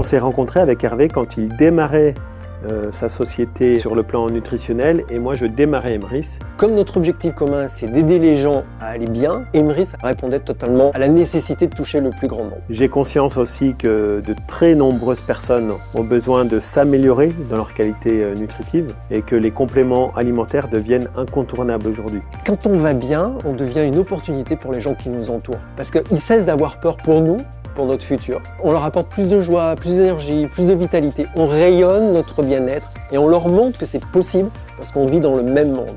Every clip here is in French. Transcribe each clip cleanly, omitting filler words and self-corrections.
s'est rencontrés avec Hervé quand il démarrait sa société sur le plan nutritionnel et moi je démarrais Emrys. Comme notre objectif commun c'est d'aider les gens à aller bien, Emrys répondait totalement à la nécessité de toucher le plus grand nombre. J'ai conscience aussi que de très nombreuses personnes ont besoin de s'améliorer dans leur qualité nutritive et que les compléments alimentaires deviennent incontournables aujourd'hui. Quand on va bien, on devient une opportunité pour les gens qui nous entourent parce qu'ils cessent d'avoir peur pour nous, pour notre futur. On leur apporte plus de joie, plus d'énergie, plus de vitalité. On rayonne notre bien-être et on leur montre que c'est possible parce qu'on vit dans le même monde.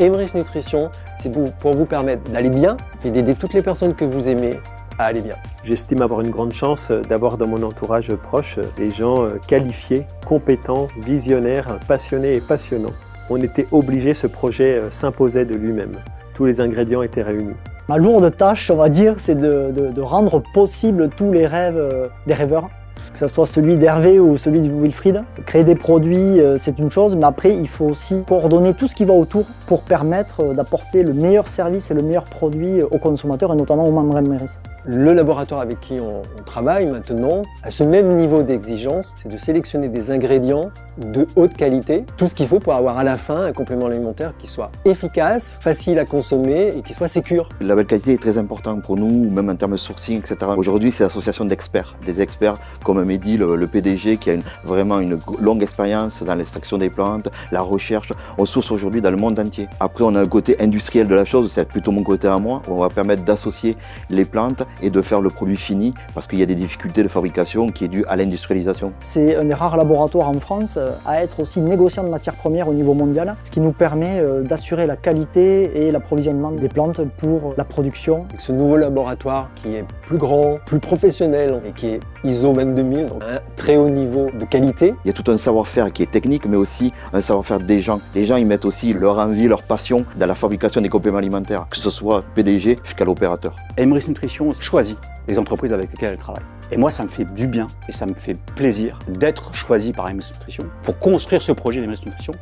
Emrys Nutrition, c'est pour vous permettre d'aller bien et d'aider toutes les personnes que vous aimez à aller bien. J'estime avoir une grande chance d'avoir dans mon entourage proche des gens qualifiés, compétents, visionnaires, passionnés et passionnants. On était obligé, ce projet s'imposait de lui-même. Tous les ingrédients étaient réunis. Ma lourde tâche, on va dire, c'est de rendre possible tous les rêves des rêveurs, que ce soit celui d'Hervé ou celui de Wilfried. Créer des produits, c'est une chose, mais après, il faut aussi coordonner tout ce qui va autour pour permettre d'apporter le meilleur service et le meilleur produit aux consommateurs et notamment aux membres Emrys. Le laboratoire avec qui on travaille maintenant, à ce même niveau d'exigence, c'est de sélectionner des ingrédients de haute qualité, tout ce qu'il faut pour avoir à la fin un complément alimentaire qui soit efficace, facile à consommer et qui soit sécure. Le label qualité est très important pour nous, même en termes de sourcing, etc. Aujourd'hui, c'est l'association d'experts, des experts comme Mehdi, le PDG, qui a vraiment une longue expérience dans l'extraction des plantes, la recherche. On source aujourd'hui dans le monde entier. Après, on a un côté industriel de la chose, c'est plutôt mon côté à moi, où on va permettre d'associer les plantes et de faire le produit fini, parce qu'il y a des difficultés de fabrication qui est due à l'industrialisation. C'est un des rares laboratoires en France à être aussi négociant de matières premières au niveau mondial, ce qui nous permet d'assurer la qualité et l'approvisionnement des plantes pour la production. Avec ce nouveau laboratoire qui est plus grand, plus professionnel et qui est ISO 22000, donc un très haut niveau de qualité. Il y a tout un savoir-faire qui est technique, mais aussi un savoir-faire des gens. Les gens, ils mettent aussi leur envie, leur passion dans la fabrication des compléments alimentaires, que ce soit PDG jusqu'à l'opérateur. Emrys Nutrition choisit les entreprises avec lesquelles elle travaille. Et moi, ça me fait du bien et ça me fait plaisir d'être choisi par Emrys Nutrition pour construire ce projet d'Emrys Nutrition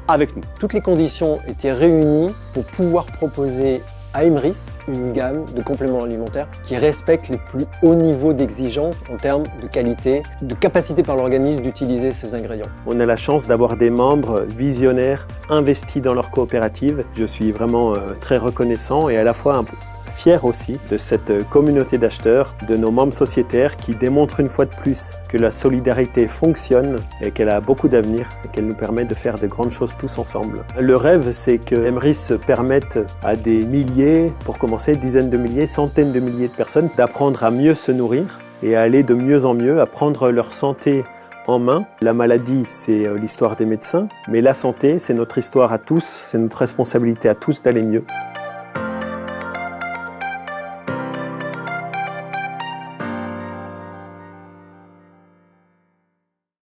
avec nous. Toutes les conditions étaient réunies pour pouvoir proposer à Emrys une gamme de compléments alimentaires qui respectent les plus hauts niveaux d'exigence en termes de qualité, de capacité par l'organisme d'utiliser ces ingrédients. On a la chance d'avoir des membres visionnaires, investis dans leur coopérative. Je suis vraiment très reconnaissant et à la fois fier aussi de cette communauté d'acheteurs, de nos membres sociétaires qui démontrent une fois de plus que la solidarité fonctionne et qu'elle a beaucoup d'avenir et qu'elle nous permet de faire de grandes choses tous ensemble. Le rêve, c'est que Emrys permette à des milliers, pour commencer, dizaines de milliers, centaines de milliers de personnes d'apprendre à mieux se nourrir et à aller de mieux en mieux, à prendre leur santé en main. La maladie, c'est l'histoire des médecins, mais la santé, c'est notre histoire à tous, c'est notre responsabilité à tous d'aller mieux.